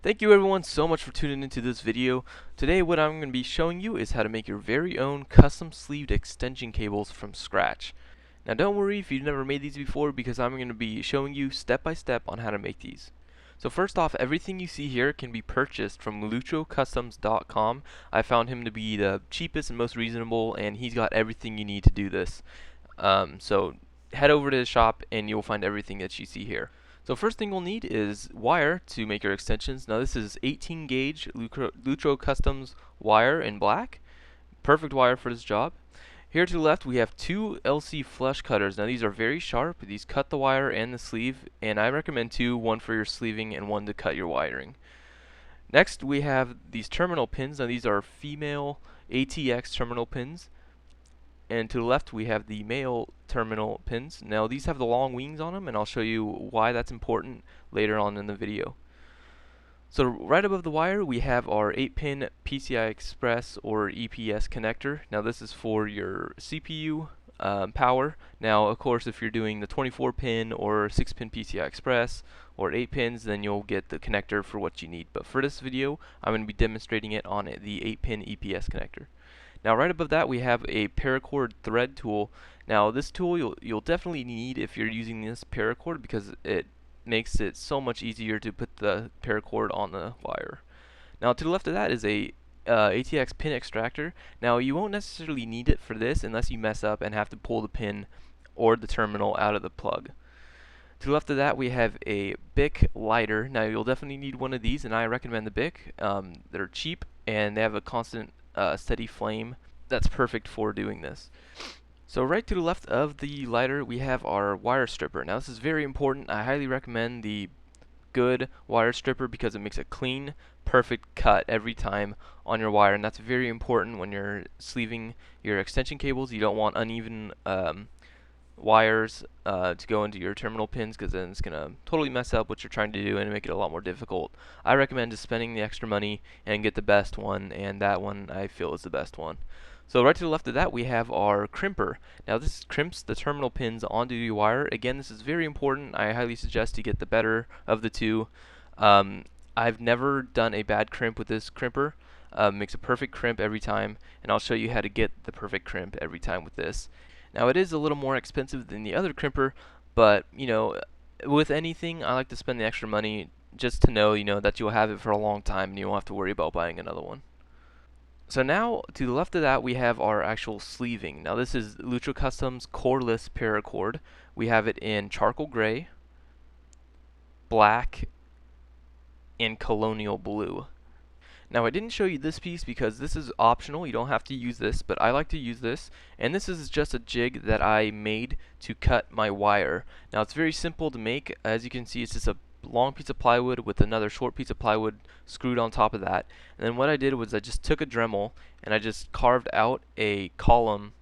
Thank you everyone so much for tuning into this video. Today what I'm going to be showing you is how to make your very own custom sleeved extension cables from scratch. Now don't worry if you've never made these before, because I'm going to be showing you step by step on how to make these. So first off, everything you see here can be purchased from luchocustoms.com. I found him to be the cheapest and most reasonable, and he's got everything you need to do this. So head over to the shop and you'll find everything that you see here. So first thing we'll need is wire to make your extensions. Now this is 18 gauge Lucho Customs wire in black. Perfect wire for this job. Here to the left we have two LC flush cutters. Now these are very sharp. These cut the wire and the sleeve, and I recommend two, one for your sleeving and one to cut your wiring. Next we have these terminal pins. Now these are female ATX terminal pins. And to the left we have the male terminal pins. Now these have the long wings on them, and I'll show you why that's important later on in the video. So right above the wire we have our 8-pin PCI Express or EPS connector. Now this is for your CPU power. Now of course if you're doing the 24-pin or 6-pin PCI Express or 8 pins, then you'll get the connector for what you need. But for this video I'm going to be demonstrating it on the 8-pin EPS connector. Now right above that we have a paracord thread tool. Now this tool you'll definitely need if you're using this paracord, because it makes it so much easier to put the paracord on the wire. Now to the left of that is a ATX pin extractor. Now you won't necessarily need it for this unless you mess up and have to pull the pin or the terminal out of the plug. To the left of that we have a Bic lighter. Now you'll definitely need one of these, and I recommend the Bic. They're cheap and they have a constant steady flame that's perfect for doing this. So right to the left of the lighter we have our wire stripper. Now this is very important. I highly recommend the good wire stripper because it makes a clean, perfect cut every time on your wire, and that's very important when you're sleeving your extension cables. You don't want uneven wires to go into your terminal pins, because then it's going to totally mess up what you're trying to do and make it a lot more difficult. I recommend just spending the extra money and get the best one, and that one I feel is the best one. So right to the left of that we have our crimper. Now this crimps the terminal pins onto your wire. Again, this is very important. I highly suggest you get the better of the two. I've never done a bad crimp with this crimper. Makes a perfect crimp every time, and I'll show you how to get the perfect crimp every time with this. Now it is a little more expensive than the other crimper, but you know, with anything I like to spend the extra money just to know, that you'll have it for a long time and you won't have to worry about buying another one. So now to the left of that we have our actual sleeving. Now this is Lucho Customs Coreless Paracord. We have it in charcoal gray, black, and colonial blue. Now I didn't show you this piece because this is optional. You don't have to use this, but I like to use this. And this is just a jig that I made to cut my wire. Now it's very simple to make. As you can see, it's just a long piece of plywood with another short piece of plywood screwed on top of that. And then what I did was I just took a Dremel and I just carved out a column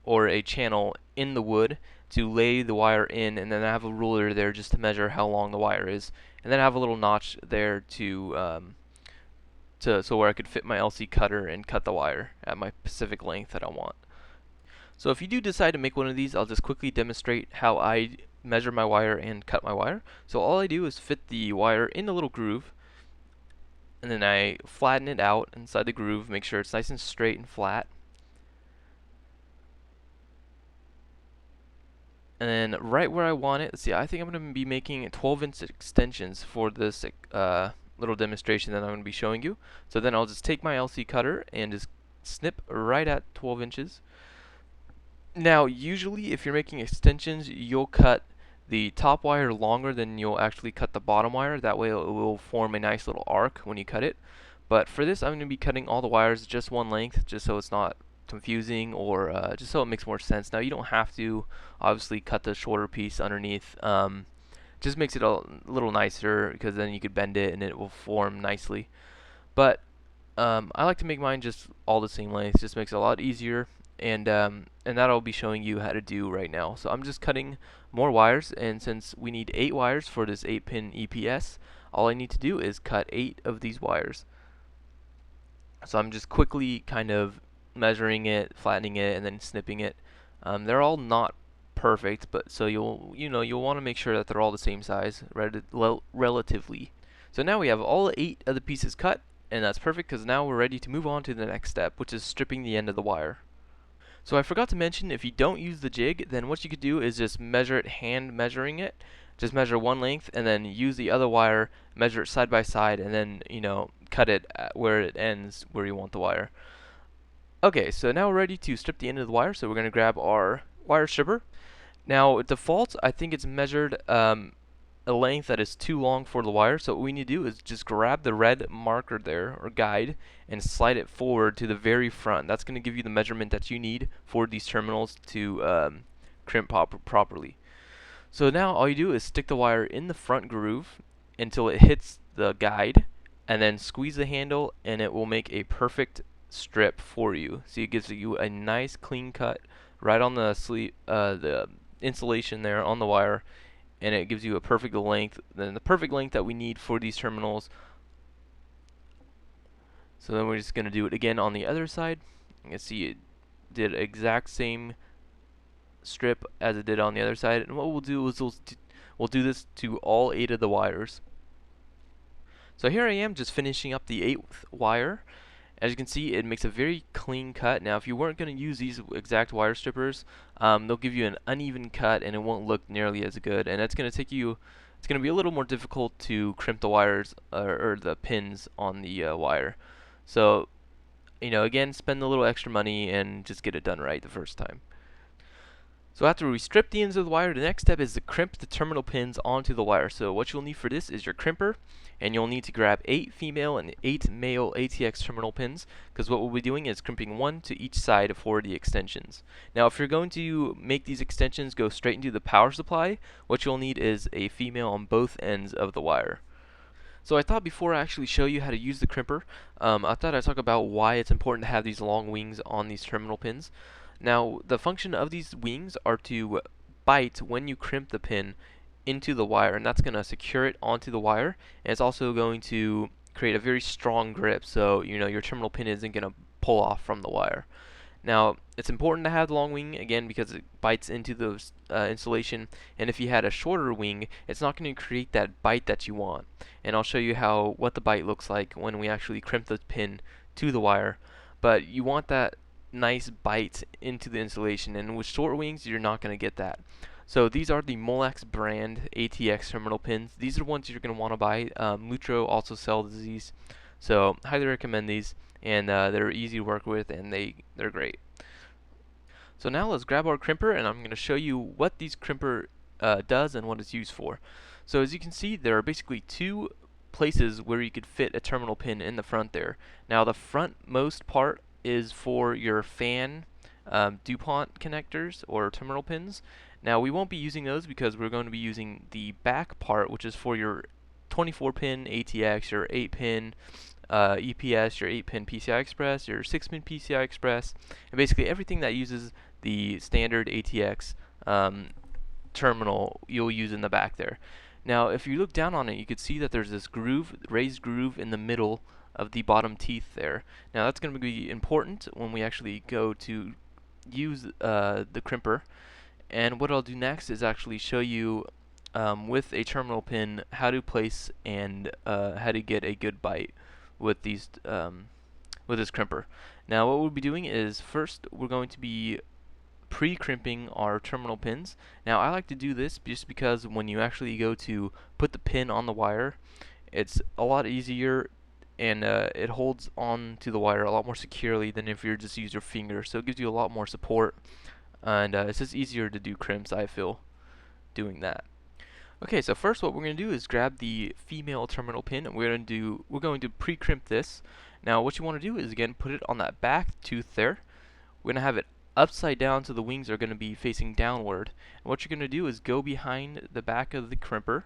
or a channel in the wood to lay the wire in, and then I have a ruler there just to measure how long the wire is, and then I have a little notch there so where I could fit my LC cutter and cut the wire at my specific length that I want. So if you do decide to make one of these, I'll just quickly demonstrate how I measure my wire and cut my wire. So all I do is fit the wire in a little groove, and then I flatten it out inside the groove, make sure it's nice and straight and flat. And then right where I want it, let's see, I think I'm going to be making 12-inch extensions for this little demonstration that I'm going to be showing you. So then I'll just take my LC cutter and just snip right at 12 inches. Now usually if you're making extensions, you'll cut the top wire longer than you'll actually cut the bottom wire. That way it will form a nice little arc when you cut it. But for this I'm going to be cutting all the wires just one length, just so it's not confusing, or just so it makes more sense. Now you don't have to obviously cut the shorter piece underneath. Just makes it a little nicer, because then you could bend it and it will form nicely. But I like to make mine just all the same length. Just makes it a lot easier, and that I'll be showing you how to do right now. So I'm just cutting more wires, and since we need 8 wires for this 8-pin EPS, all I need to do is cut 8 of these wires. So I'm just quickly kind of measuring it, flattening it, and then snipping it. They're all not perfect, but so you'll want to make sure that they're all the same size relatively. So now we have all 8 of the pieces cut, and that's perfect because now we're ready to move on to the next step, which is stripping the end of the wire. So I forgot to mention, if you don't use the jig, then what you could do is just measure it, hand measuring it. Just measure one length and then use the other wire, measure it side by side, and then, cut it at where it ends, where you want the wire. Okay, so now we're ready to strip the end of the wire, so we're going to grab our wire stripper. Now, default, I think it's measured a length that is too long for the wire, so what we need to do is just grab the red marker there, or guide, and slide it forward to the very front. That's going to give you the measurement that you need for these terminals to crimp properly. So now all you do is stick the wire in the front groove until it hits the guide, and then squeeze the handle, and it will make a perfect strip for you. So it gives you a nice clean cut right on the insulation there on the wire, and it gives you a perfect length, then the perfect length that we need for these terminals. So then we're just going to do it again on the other side. You can see it did exact same strip as it did on the other side, and what we'll do is we'll do this to all 8 of the wires. So here I am just finishing up the 8th wire. As you can see, it makes a very clean cut. Now if you weren't going to use these exact wire strippers, they'll give you an uneven cut and it won't look nearly as good, and it's going to be a little more difficult to crimp the wires or the pins on the wire. So again, spend a little extra money and just get it done right the first time. So after we strip the ends of the wire, the next step is to crimp the terminal pins onto the wire. So what you'll need for this is your crimper, and you'll need to grab 8 female and 8 male ATX terminal pins, because what we'll be doing is crimping 1 to each side for the extensions. Now if you're going to make these extensions go straight into the power supply, what you'll need is a female on both ends of the wire. So I thought before I actually show you how to use the crimper, I thought I'd talk about why it's important to have these long wings on these terminal pins. Now, the function of these wings are to bite when you crimp the pin into the wire, and that's going to secure it onto the wire, and it's also going to create a very strong grip, so your terminal pin isn't going to pull off from the wire. Now, it's important to have the long wing, again, because it bites into the insulation, and if you had a shorter wing, it's not going to create that bite that you want. And I'll show you what the bite looks like when we actually crimp the pin to the wire. But you want that nice bite into the insulation, and with short wings, you're not going to get that. So these are the Molex brand ATX terminal pins. These are the ones you're going to want to buy. Lutro also sells these, so highly recommend these, and they're easy to work with, and they're great. So now let's grab our crimper, and I'm going to show you what these crimper does and what it's used for. So as you can see, there are basically 2 places where you could fit a terminal pin in the front there. Now the frontmost part is for your fan DuPont connectors or terminal pins. Now we won't be using those because we're going to be using the back part, which is for your 24-pin ATX, your 8-pin EPS, your 8-pin PCI Express, your 6-pin PCI Express, and basically everything that uses the standard ATX terminal you'll use in the back there. Now if you look down on it, you can see that there's this groove, raised groove in the middle of the bottom teeth there. Now that's going to be important when we actually go to use the crimper, and what I'll do next is actually show you with a terminal pin how to place and how to get a good bite with these with this crimper. Now what we'll be doing is first we're going to be pre-crimping our terminal pins. Now I like to do this just because when you actually go to put the pin on the wire, it's a lot easier, and it holds on to the wire a lot more securely than if you just use your finger. So it gives you a lot more support, and it's just easier to do crimps, I feel, doing that. Okay, so first what we're going to do is grab the female terminal pin, and we're going to pre-crimp this. Now what you want to do is again put it on that back tooth there. We're going to have it upside down so the wings are going to be facing downward. And what you're going to do is go behind the back of the crimper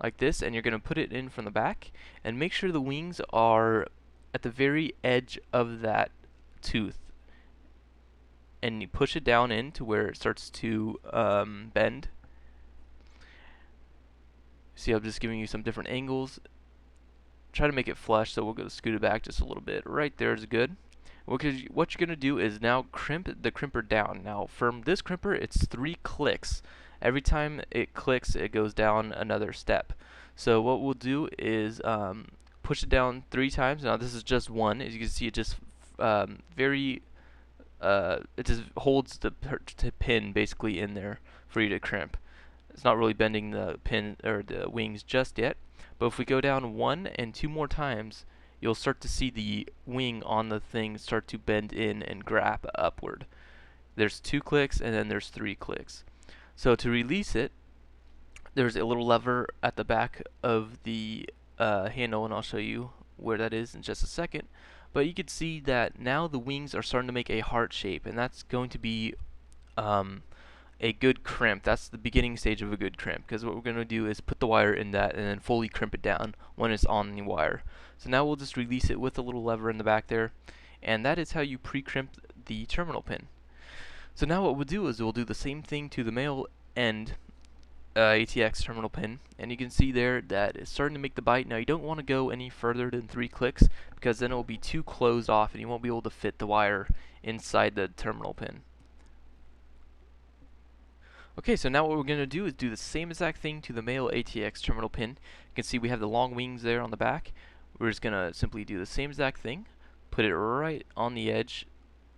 like this, and you're going to put it in from the back, and make sure the wings are at the very edge of that tooth, and you push it down in to where it starts to bend. See, I'm just giving you some different angles. Try to make it flush, so we'll go scoot it back just a little bit. Right there is good. What you're going to do is now crimp the crimper down. Now from this crimper, it's 3 clicks. Every time it clicks, it goes down another step. So what we'll do is push it down 3 times. Now this is just one. As you can see, it just it just holds the pin basically in there for you to crimp. It's not really bending the pin or the wings just yet. But if we go down 1 and 2 more times, you'll start to see the wing on the thing start to bend in and grab upward. There's 2 clicks and then there's 3 clicks. So to release it, there's a little lever at the back of the handle, and I'll show you where that is in just a second. But you can see that now the wings are starting to make a heart shape, and that's going to be a good crimp. That's the beginning stage of a good crimp, because what we're going to do is put the wire in that and then fully crimp it down when it's on the wire. So now we'll just release it with a little lever in the back there, and that is how you pre-crimp the terminal pin. So now what we'll do is we'll do the same thing to the male end ATX terminal pin, and you can see there that it's starting to make the bite. Now you don't want to go any further than 3 clicks, because then it will be too closed off and you won't be able to fit the wire inside the terminal pin. Okay, so now what we're going to do is do the same exact thing to the male ATX terminal pin. You can see we have the long wings there on the back. We're just going to simply do the same exact thing, put it right on the edge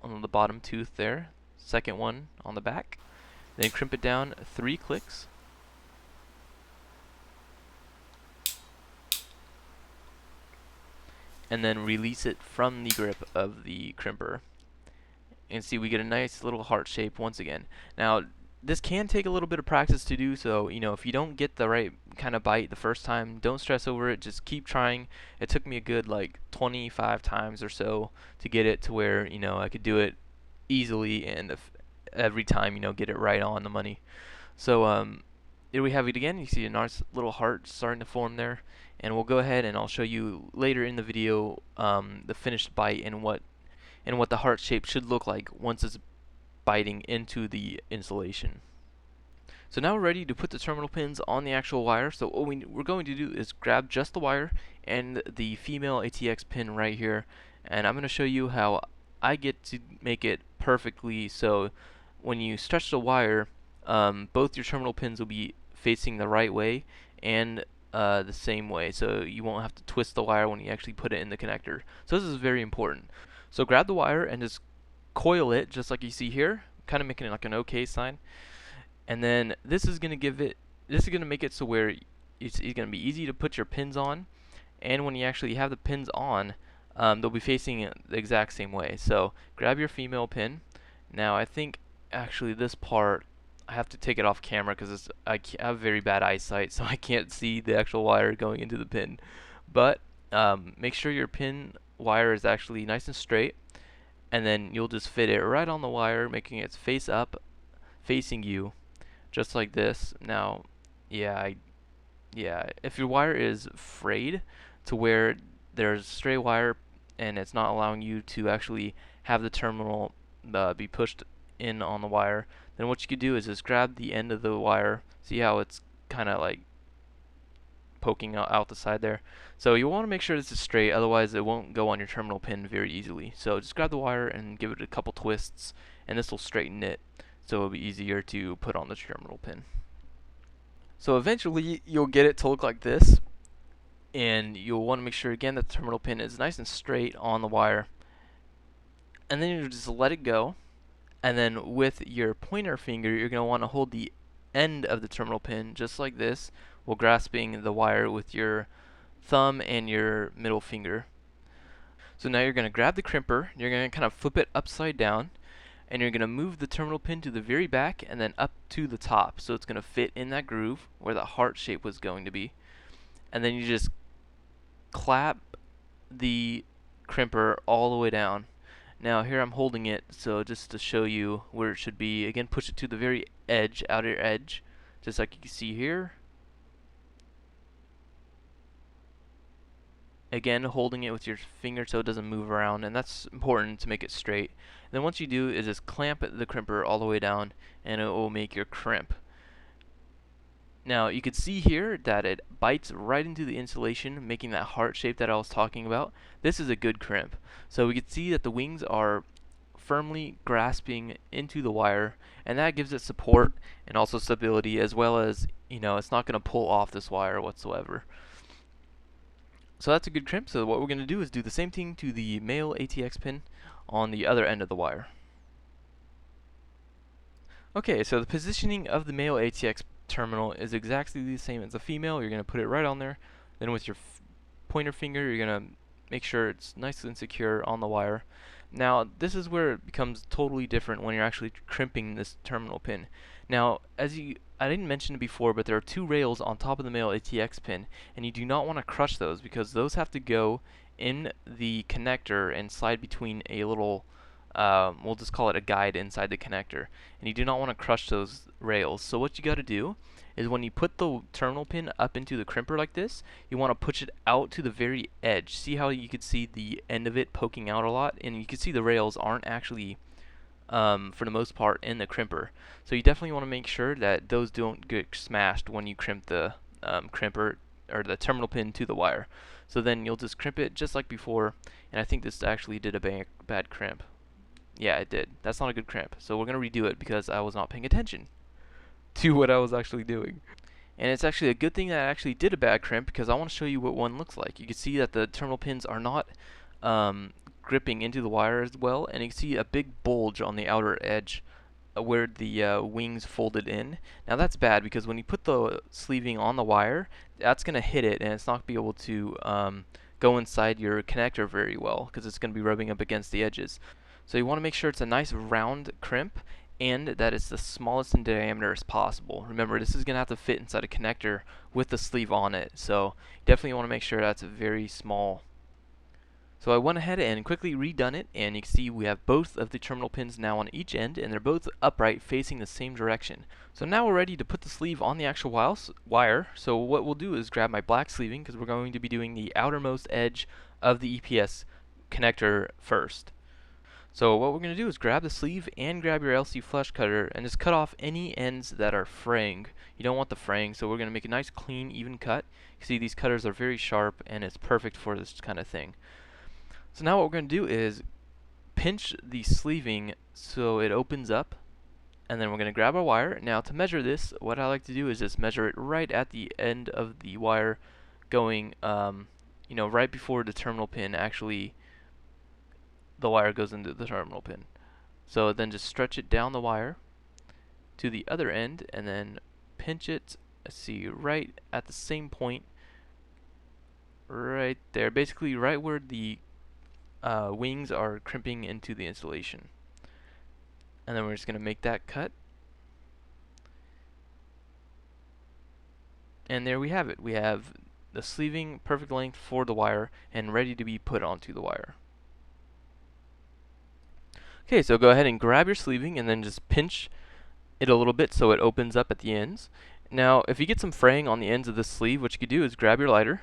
on the bottom tooth there, second one on the back, then crimp it down 3 clicks. And then release it from the grip of the crimper. And see, we get a nice little heart shape once again. Now, this can take a little bit of practice to do, so if you don't get the right kind of bite the first time, don't stress over it, just keep trying. It took me a good like 25 times or so to get it to where I could do it easily, and every time get it right on the money. So here we have it again. You see a nice little heart starting to form there, and we'll go ahead and I'll show you later in the video the finished bite and what the heart shape should look like once it's biting into the insulation. So now we're ready to put the terminal pins on the actual wire. So what we're going to do is grab just the wire and the female ATX pin right here, and I'm going to show you how I get to make it perfectly. So when you stretch the wire, both your terminal pins will be facing the right way and the same way, so you won't have to twist the wire when you actually put it in the connector. So this is very important. So grab the wire and just coil it just like you see here, kind of making it like an OK sign. And then this is going to make it so where it's going to be easy to put your pins on, and when you actually have the pins on, they'll be facing it the exact same way. So grab your female pin. Now I think actually this part I have to take it off camera because I have very bad eyesight, so I can't see the actual wire going into the pin. But make sure your pin wire is actually nice and straight, and then you'll just fit it right on the wire, making it face up, facing you, just like this. Now, yeah, if your wire is frayed to where there's stray wire and it's not allowing you to actually have the terminal be pushed in on the wire, then what you could do is just grab the end of the wire. See how it's kind of like poking out the side there? So you want to make sure this is straight, otherwise it won't go on your terminal pin very easily. So just grab the wire and give it a couple twists, and this will straighten it, so it'll be easier to put on the terminal pin. So eventually you'll get it to look like this, and you'll want to make sure again that the terminal pin is nice and straight on the wire, and then you just let it go. And then with your pointer finger, you're going to want to hold the end of the terminal pin just like this, while grasping the wire with your thumb and your middle finger. So now you're going to grab the crimper, you're going to kind of flip it upside down, and you're going to move the terminal pin to the very back and then up to the top, so it's going to fit in that groove where the heart shape was going to be. And then you just clap the crimper all the way down. Now here I'm holding it, so just to show you where it should be, again push it to the very edge, outer edge, just like you can see here. Again, holding it with your finger so it doesn't move around, and that's important to make it straight. And then once you do is just clamp the crimper all the way down, and it will make your crimp. Now you can see here that it bites right into the insulation, making that heart shape that I was talking about. This is a good crimp. So we can see that the wings are firmly grasping into the wire, and that gives it support and also stability, as well as it's not going to pull off this wire whatsoever. So that's a good crimp. So what we're going to do is do the same thing to the male ATX pin on the other end of the wire. Okay, so the positioning of the male ATX terminal is exactly the same as the female. You're going to put it right on there. Then with your pointer finger, you're going to make sure it's nice and secure on the wire. Now, this is where it becomes totally different when you're actually crimping this terminal pin. Now, I didn't mention it before, but there are two rails on top of the male ATX pin, and you do not want to crush those because those have to go in the connector and slide between a little, we'll just call it a guide inside the connector. And you do not want to crush those rails. So what you got to do is when you put the terminal pin up into the crimper like this, you want to push it out to the very edge. See how you could see the end of it poking out a lot? And you can see the rails aren't actually, for the most part, in the crimper. So you definitely want to make sure that those don't get smashed when you crimp the crimper or the terminal pin to the wire. So then you'll just crimp it just like before, and I think this actually did a bad crimp. Yeah, it did. That's not a good crimp. So we're going to redo it because I was not paying attention to what I was actually doing. And it's actually a good thing that I actually did a bad crimp because I want to show you what one looks like. You can see that the terminal pins are not gripping into the wire as well, and you can see a big bulge on the outer edge where the wings folded in. Now that's bad because when you put the sleeving on the wire, that's going to hit it and it's not going to be able to go inside your connector very well because it's going to be rubbing up against the edges. So you want to make sure it's a nice round crimp and that it's the smallest in diameter as possible. Remember, this is going to have to fit inside a connector with the sleeve on it, so you definitely want to make sure that's very small. So I went ahead and quickly redone it, and you can see we have both of the terminal pins now on each end, and they're both upright facing the same direction. So now we're ready to put the sleeve on the actual wire. So what we'll do is grab my black sleeving because we're going to be doing the outermost edge of the EPS connector first. So what we're going to do is grab the sleeve and grab your LC flush cutter and just cut off any ends that are fraying. You don't want the fraying, so we're going to make a nice clean even cut. You see these cutters are very sharp and it's perfect for this kind of thing. So now what we're going to do is pinch the sleeving so it opens up, and then we're going to grab our wire. Now to measure this, what I like to do is just measure it right at the end of the wire going, right before the terminal pin actually the wire goes into the terminal pin. So then just stretch it down the wire to the other end and then pinch it, see, right at the same point right there, basically right where the wings are crimping into the installation. And then we're just going to make that cut. And there we have it. We have the sleeving perfect length for the wire and ready to be put onto the wire. Okay, so go ahead and grab your sleeving and then just pinch it a little bit so it opens up at the ends. Now, if you get some fraying on the ends of this sleeve, what you could do is grab your lighter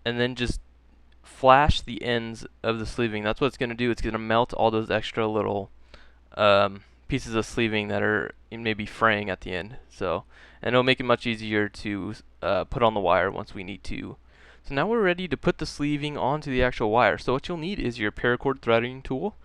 and then just flash the ends of the sleeving. That's what it's going to do. It's going to melt all those extra little pieces of sleeving that are maybe fraying at the end. So, and it'll make it much easier to put on the wire once we need to. So now we're ready to put the sleeving onto the actual wire. So what you'll need is your paracord threading tool.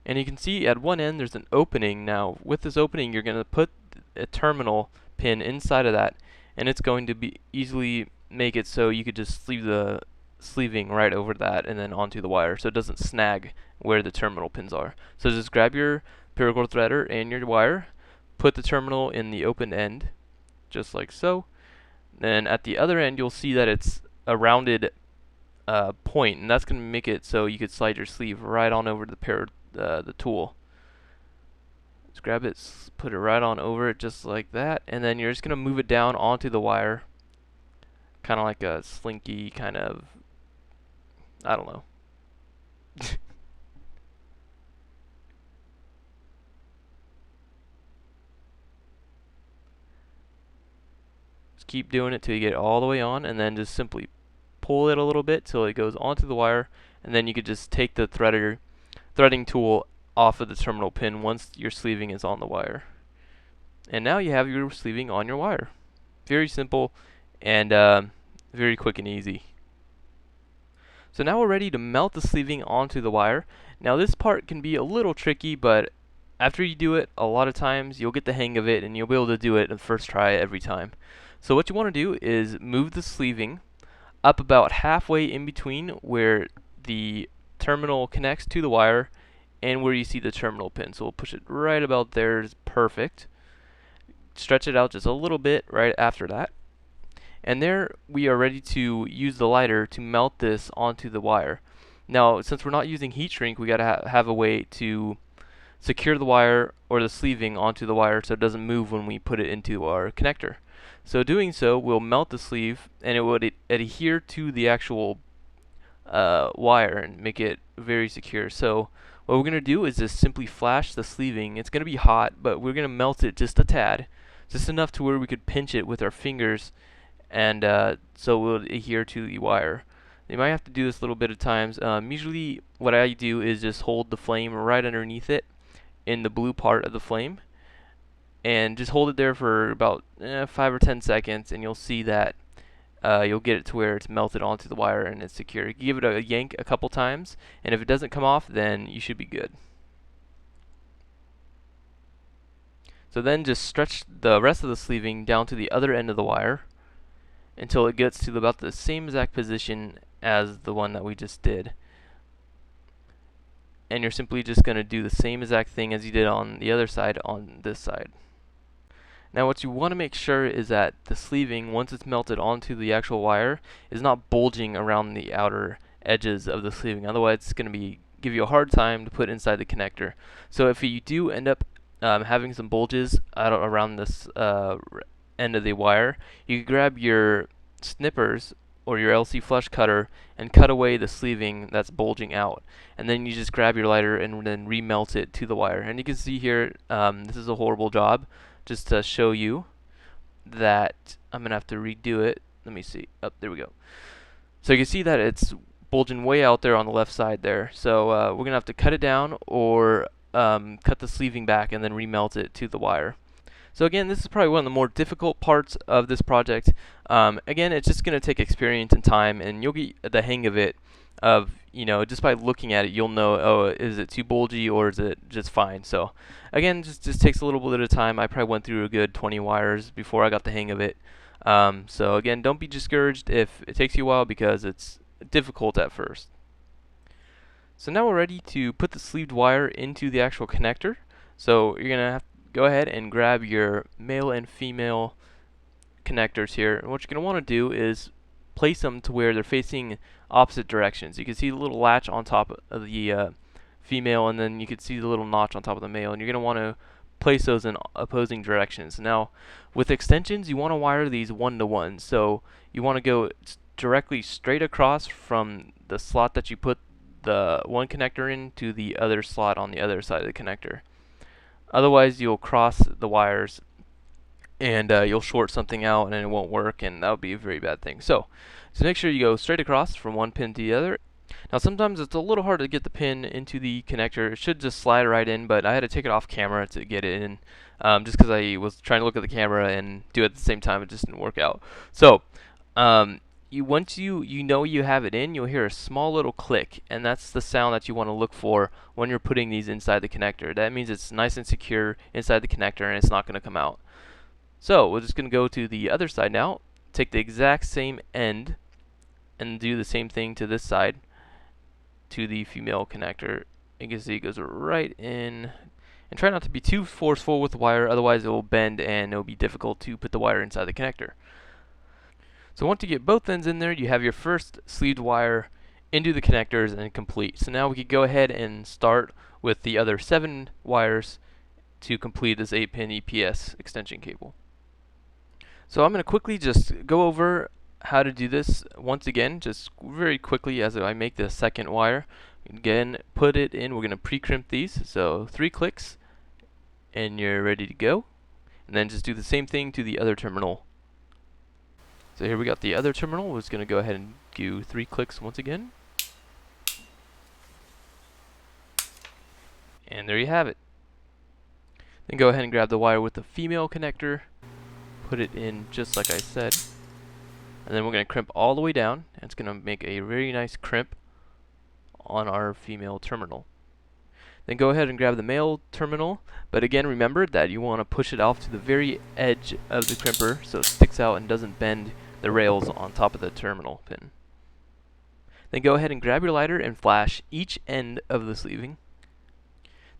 And you can see at one end there's an opening. Now with this opening you're going to put a terminal pin inside of that, and it's going to be easily make it so you could just sleeve the sleeving right over that and then onto the wire so it doesn't snag where the terminal pins are. So just grab your paracord threader and your wire, put the terminal in the open end just like so. Then at the other end you'll see that it's a rounded point, and that's going to make it so you could slide your sleeve right on over the tool. Just grab it, put it right on over it just like that, and then you're just going to move it down onto the wire, kind of like a slinky kind of, I don't know. Just keep doing it till you get it all the way on, and then just simply pull it a little bit till it goes onto the wire, and then you could just take the threading tool off of the terminal pin once your sleeving is on the wire. And now you have your sleeving on your wire. Very simple and very quick and easy. So now we're ready to melt the sleeving onto the wire. Now this part can be a little tricky, but after you do it a lot of times, you'll get the hang of it and you'll be able to do it in the first try every time. So what you want to do is move the sleeving up about halfway in between where the terminal connects to the wire and where you see the terminal pin. So we'll push it right about there is perfect. Stretch it out just a little bit right after that. And there we are ready to use the lighter to melt this onto the wire. Now, since we're not using heat shrink, we got to have a way to secure the wire or the sleeving onto the wire so it doesn't move when we put it into our connector. So doing so, we'll melt the sleeve and it would adhere to the actual wire and make it very secure. So what we're going to do is just simply flash the sleeving. It's going to be hot, but we're going to melt it just a tad, just enough to where we could pinch it with our fingers, and so it will adhere to the wire. You might have to do this a little bit of times. Usually what I do is just hold the flame right underneath it in the blue part of the flame and just hold it there for about 5 or 10 seconds, and you'll see that you'll get it to where it's melted onto the wire and it's secure. You give it a yank a couple times, and if it doesn't come off, then you should be good. So then just stretch the rest of the sleeving down to the other end of the wire until it gets to about the same exact position as the one that we just did. And you're simply just going to do the same exact thing as you did on the other side on this side. Now what you want to make sure is that the sleeving, once it's melted onto the actual wire, is not bulging around the outer edges of the sleeving. Otherwise it's going to give you a hard time to put inside the connector. So if you do end up having some bulges around this end of the wire, you can grab your snippers or your LC flush cutter and cut away the sleeving that's bulging out. And then you just grab your lighter and then remelt it to the wire. And you can see here, this is a horrible job. Just to show you that I'm going to have to redo it. Let me see. Oh, there we go. So you can see that it's bulging way out there on the left side there. So we're going to have to cut it down or cut the sleeving back and then remelt it to the wire. So again, this is probably one of the more difficult parts of this project. Again, it's just going to take experience and time, and you'll get the hang of it. Just by looking at it, you'll know, oh, is it too bulgy or is it just fine? So again, just takes a little bit of time. I probably went through a good 20 wires before I got the hang of it. So again, don't be discouraged if it takes you a while because it's difficult at first. So now we're ready to put the sleeved wire into the actual connector. So you're going to have to go ahead and grab your male and female connectors here. And what you're going to want to do is place them to where they're facing opposite directions. You can see the little latch on top of the female, and then you can see the little notch on top of the male, and you're going to want to place those in opposing directions. Now with extensions, you want to wire these 1-to-1, so you want to go directly straight across from the slot that you put the one connector in to the other slot on the other side of the connector. Otherwise you'll cross the wires and you'll short something out and it won't work, and that would be a very bad thing. So make sure you go straight across from one pin to the other. Now sometimes it's a little hard to get the pin into the connector. It should just slide right in, but I had to take it off camera to get it in, just because I was trying to look at the camera and do it at the same time. It just didn't work out. So once you know you have it in, you'll hear a small little click, and that's the sound that you want to look for when you're putting these inside the connector. That means it's nice and secure inside the connector and it's not going to come out. So we're just going to go to the other side now, take the exact same end and do the same thing to this side to the female connector. You can see it goes right in, and try not to be too forceful with the wire, otherwise it will bend and it will be difficult to put the wire inside the connector. So once you get both ends in there, you have your first sleeved wire into the connectors and complete. So now we could go ahead and start with the other 7 wires to complete this 8-pin EPS extension cable. So I'm going to quickly just go over how to do this once again, just very quickly as I make the second wire. Again, put it in. We're going to pre-crimp these, so 3 clicks and you're ready to go. And then just do the same thing to the other terminal. So here we got the other terminal. We're just going to go ahead and do 3 clicks once again. And there you have it. Then go ahead and grab the wire with the female connector, put it in just like I said, and then we're going to crimp all the way down, and it's going to make a very nice crimp on our female terminal. Then go ahead and grab the male terminal, but again remember that you want to push it off to the very edge of the crimper so it sticks out and doesn't bend the rails on top of the terminal pin. Then go ahead and grab your lighter and flash each end of the sleeving.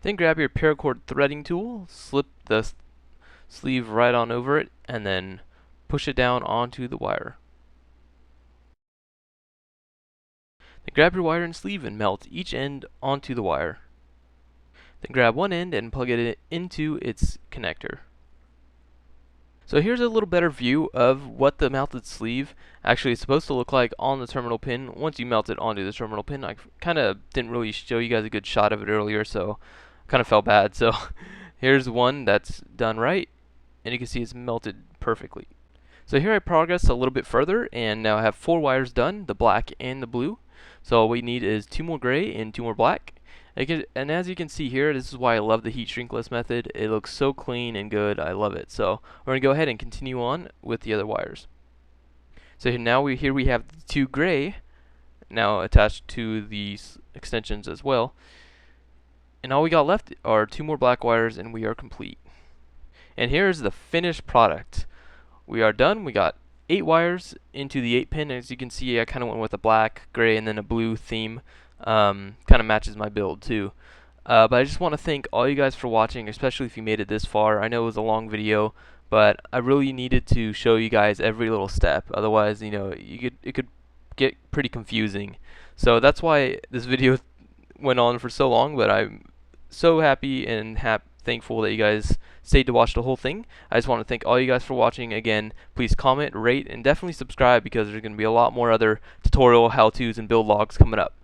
Then grab your paracord threading tool, slip the sleeve right on over it, and then push it down onto the wire. Then grab your wire and sleeve and melt each end onto the wire. Then grab one end and plug it into its connector. So here's a little better view of what the melted sleeve actually is supposed to look like on the terminal pin once you melt it onto the terminal pin. I kind of didn't really show you guys a good shot of it earlier, so kind of felt bad. So here's one that's done right, and you can see it's melted perfectly. So here I progressed a little bit further, and now I have 4 wires done, the black and the blue. So all we need is 2 more gray and 2 more black. And as you can see here, this is why I love the heat shrinkless method. It looks so clean and good. I love it. So we're going to go ahead and continue on with the other wires. So now here we have the 2 gray now attached to these extensions as well. And all we got left are 2 more black wires, and we are complete. And here's the finished product. We are done. We got 8 wires into the 8-pin. As you can see, I kind of went with a black, gray, and then a blue theme. Kind of matches my build too. But I just want to thank all you guys for watching, especially if you made it this far. I know it was a long video, but I really needed to show you guys every little step. Otherwise, you know, it could get pretty confusing. So that's why this video went on for so long. But I'm so happy and thankful that you guys stayed to watch the whole thing. I just want to thank all you guys for watching. Again, please comment, rate, and definitely subscribe because there's going to be a lot more other tutorial how-tos and build logs coming up.